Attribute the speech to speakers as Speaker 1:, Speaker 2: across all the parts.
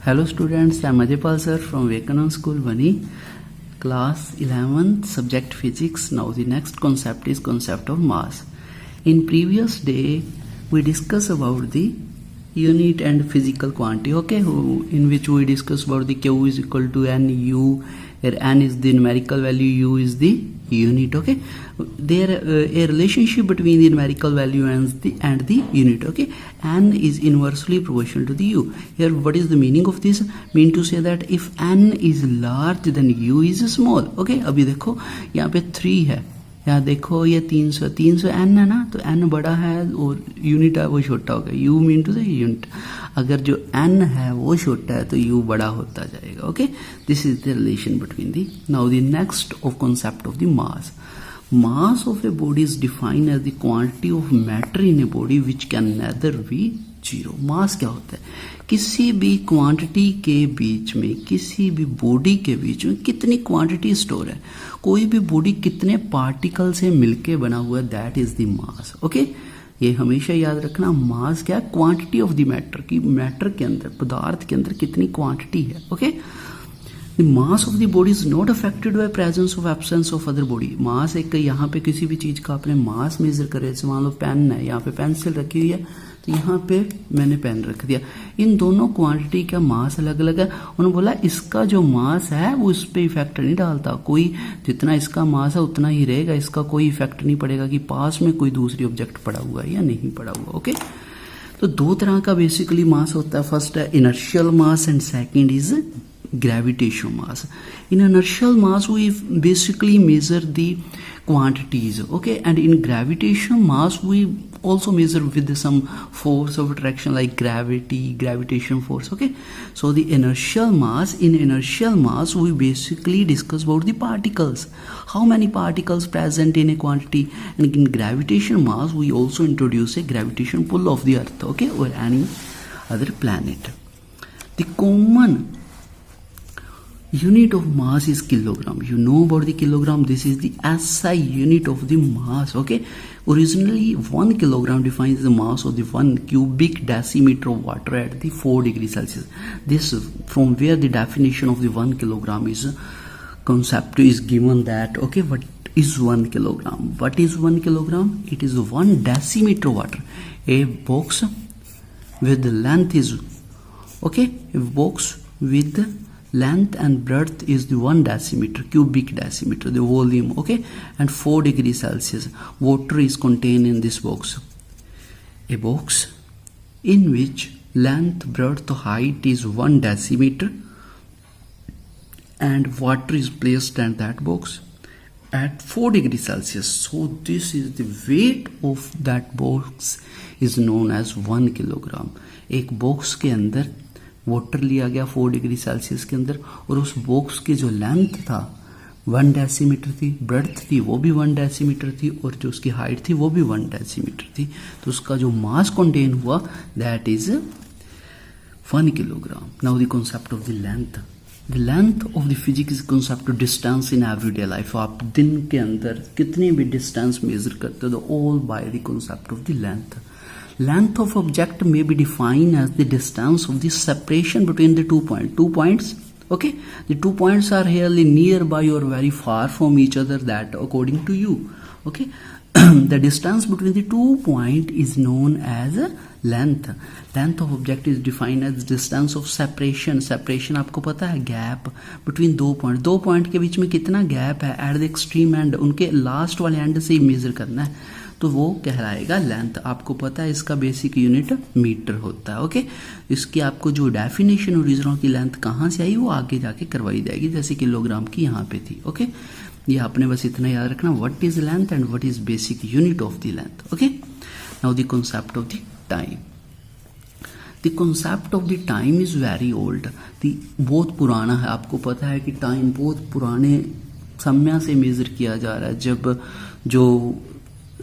Speaker 1: Hello students, I am Ajaypal sir from Vivekananda School, Vani, class 11th, subject physics. Now the next concept is concept of mass. In previous day, we discussed about the unit and physical quantity, okay, in which we discuss about the Q is equal to N, U, where N is the numerical value, U is the unit, okay. There a relationship between the numerical value and the unit, okay. N is inversely proportional to the U. Here what is the meaning of this? Mean to say that if N is large then U is small, okay. अभी देखो यहाँ पे 3 है, यहाँ देखो ये 300 N है ना, तो N बड़ा है और यूनिट है वो छोटा होगा. U mean to the unit. अगर जो N है वो छोटा है तो U बड़ा होता जाएगा, okay. This is the relation between the. Now the next of concept of the mass. Mass of a body is defined as the quantity of matter in a body which can neither be zero. मास क्या होता है? किसी भी quantity के बीच में, किसी भी body के बीच में कितनी क्वांटिटी स्टोर है. कोई भी बॉडी कितने पार्टिकल से मिलके बना हुआ है, that is the mass, okay. ये हमेशा याद रखना, मास क्या है? क्वांटिटी ऑफ द मैटर, की मैटर के अंदर, पदार्थ के अंदर कितनी क्वांटिटी है, okay. The mass of the body is not affected by presence of absence of other body. मास एक यहाँ पे किसी भी चीज का आपने मास मेजर करे, जैसे मान लो पेन है, यहाँ पे पेंसिल रखी हुई है तो यहाँ पे मैंने पेन रख दिया. इन दोनों क्वांटिटी का मास अलग अलग है. उन्होंने बोला इसका जो मास है वो इस पे इफेक्ट नहीं डालता. कोई जितना इसका मास है उतना ही रहेगा, इसका कोई इफेक्ट नहीं पड़ेगा कि पास में कोई दूसरी ऑब्जेक्ट पड़ा हुआ है या नहीं पड़ा हुआ, ओके. तो दो तरह का बेसिकली मास होता है. फर्स्ट है inertial mass and second is gravitational mass. In inertial mass we basically measure the quantities, okay, and in gravitational mass we also measure with some force of attraction like gravity, gravitation force, okay. So the inertial mass, in inertial mass we basically discuss about the particles, how many particles present in a quantity, and in gravitational mass we also introduce a gravitation pull of the earth, okay, or any other planet. The common unit of mass is kilogram. You know about the kilogram. This is the SI unit of the mass, okay. Originally 1 kilogram defines the mass of the 1 cubic decimeter of water at the 4 degrees Celsius. This from where the definition of the 1 kilogram is concept is given that, okay, what is 1 kilogram? What is 1 kilogram? It is 1 decimeter water. A box with the length is, okay, a box with the length and breadth is the 1 decimeter, cubic decimeter, the volume, okay, and 4 degrees Celsius. Water is contained in this box. A box in which length, breadth, height is 1 decimeter and water is placed in that box at 4 degrees Celsius. So this is the weight of that box is known as 1 kilogram. एक box के अंदर water लिया गया 4 degree Celsius के अंदर, और उस box की जो लेंथ था 1 डेसीमीटर थी, ब्रेड्थ थी वो भी 1 डेसीमीटर थी, और जो उसकी हाइट थी वो भी 1 डेसीमीटर थी. तो उसका जो मास कंटेन हुआ that is 1 kilogram. Now the concept of the length. The length of the physics is concept of distance in everyday life. आप दिन के अंदर कितनी भी डिस्टेंस मेजर करते हो, all by the concept of the length. Length of object may be defined as the distance of the separation between the 2 points. 2 points, okay. The 2 points are really nearby or very far from each other, that according to you, okay. The distance between the 2 points is known as length. Length of object is defined as distance of separation. Separation आपको पता है, gap between 2 points. 2 point के बीच में कितना gap है at the extreme end, उनके last वाले and से ही मेजर करना है, तो वो कहलाएगा लेंथ. आपको पता है इसका बेसिक यूनिट मीटर होता है, ओके. इसकी आपको जो डेफिनेशन ओरिजिनल की लेंथ कहाँ से आई वो आगे जाके करवाई जाएगी, जैसे किलोग्राम की यहाँ पे थी, ओके. ये आपने बस इतना याद रखना, what is length and what is basic unit of the length, okay. Now the concept of the time. The concept of the time is very old. बहुत पुराना है. आपको पता है कि टाइम बहुत पुराने समय से मेजर किया जा रहा है. जब जो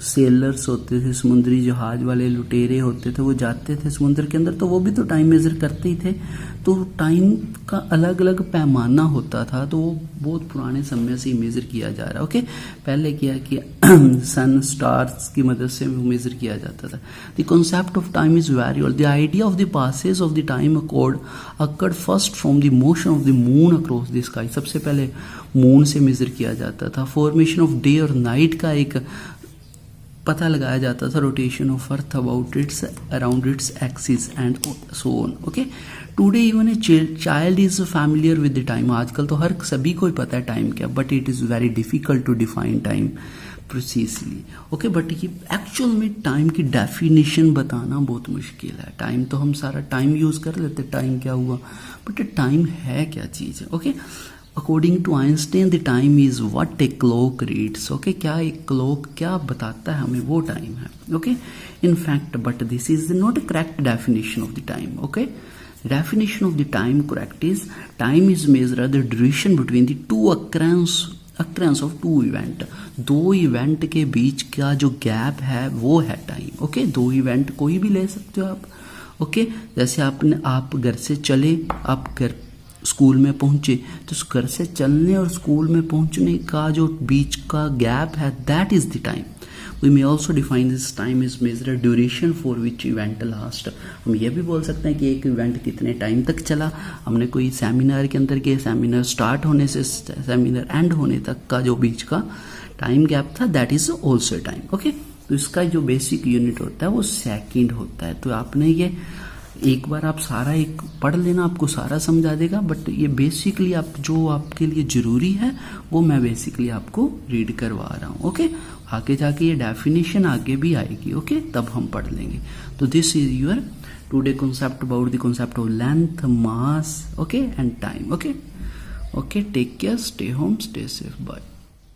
Speaker 1: सेलर्स होते थे, समुद्री जहाज वाले लुटेरे होते थे, वो जाते थे समुद्र के अंदर, तो वो भी तो टाइम मेजर करते ही थे। तो टाइम का अलग अलग पैमाना होता था, तो वो बहुत पुराने समय से ही मेजर किया जा रहा है। ओके, पहले क्या किया सन स्टार्स की मदद से मेजर किया जाता था। The concept of time is very old. The idea of the passage of the time occurred first from the motion of the moon across the sky. सबसे पहले मून से मेजर किया जाता था। फॉर्मेशन ऑफ डे और night का एक पता लगाया जाता था, rotation of earth about its around its axis and so on. Okay, today even a child is familiar with the time. आजकल तो हर सभी को ही पता है टाइम क्या, but it is very difficult to define time precisely. Okay, but ये actual में time की डेफिनेशन बताना बहुत मुश्किल है। टाइम तो हम सारा टाइम यूज कर लेते, टाइम क्या हुआ, बट टाइम है क्या चीज़ है। Okay, according to Einstein the time is what a clock reads. Okay, क्या एक क्लॉक क्या बताता है हमें, वो टाइम है। Okay, in fact but this is not A correct definition of the time. Okay, definition of the time correct is time is measured the duration between the two occurrence of two event। दो event के बीच का जो gap है वो है time. Okay, दो event कोई भी ले सकते हो आप। ओके, जैसे आप घर से चले, आप घर स्कूल में पहुंचे, तो घर से चलने और स्कूल में पहुंचने का जो बीच का गैप है that is the time. We may also define this time is measured duration for which event last। हम ये भी बोल सकते हैं कि एक इवेंट कितने टाइम तक चला। हमने कोई सेमिनार के अंदर के सेमिनार स्टार्ट होने से सेमिनार एंड होने तक का जो बीच का टाइम गैप था that is also time. Okay, तो इसका जो बेसिक यूनिट होता है वो सेकंड होता है। तो आपने ये एक बार आप सारा एक पढ़ लेना, आपको सारा समझा देगा, बट ये बेसिकली आप जो आपके लिए जरूरी है वो मैं बेसिकली आपको रीड करवा रहा हूँ। ओके, आगे जाके ये डेफिनेशन आगे भी आएगी। ओके, तब हम पढ़ लेंगे। तो this is your today concept about the concept of length, mass, okay, and time. Okay, take care, stay home, stay safe, bye.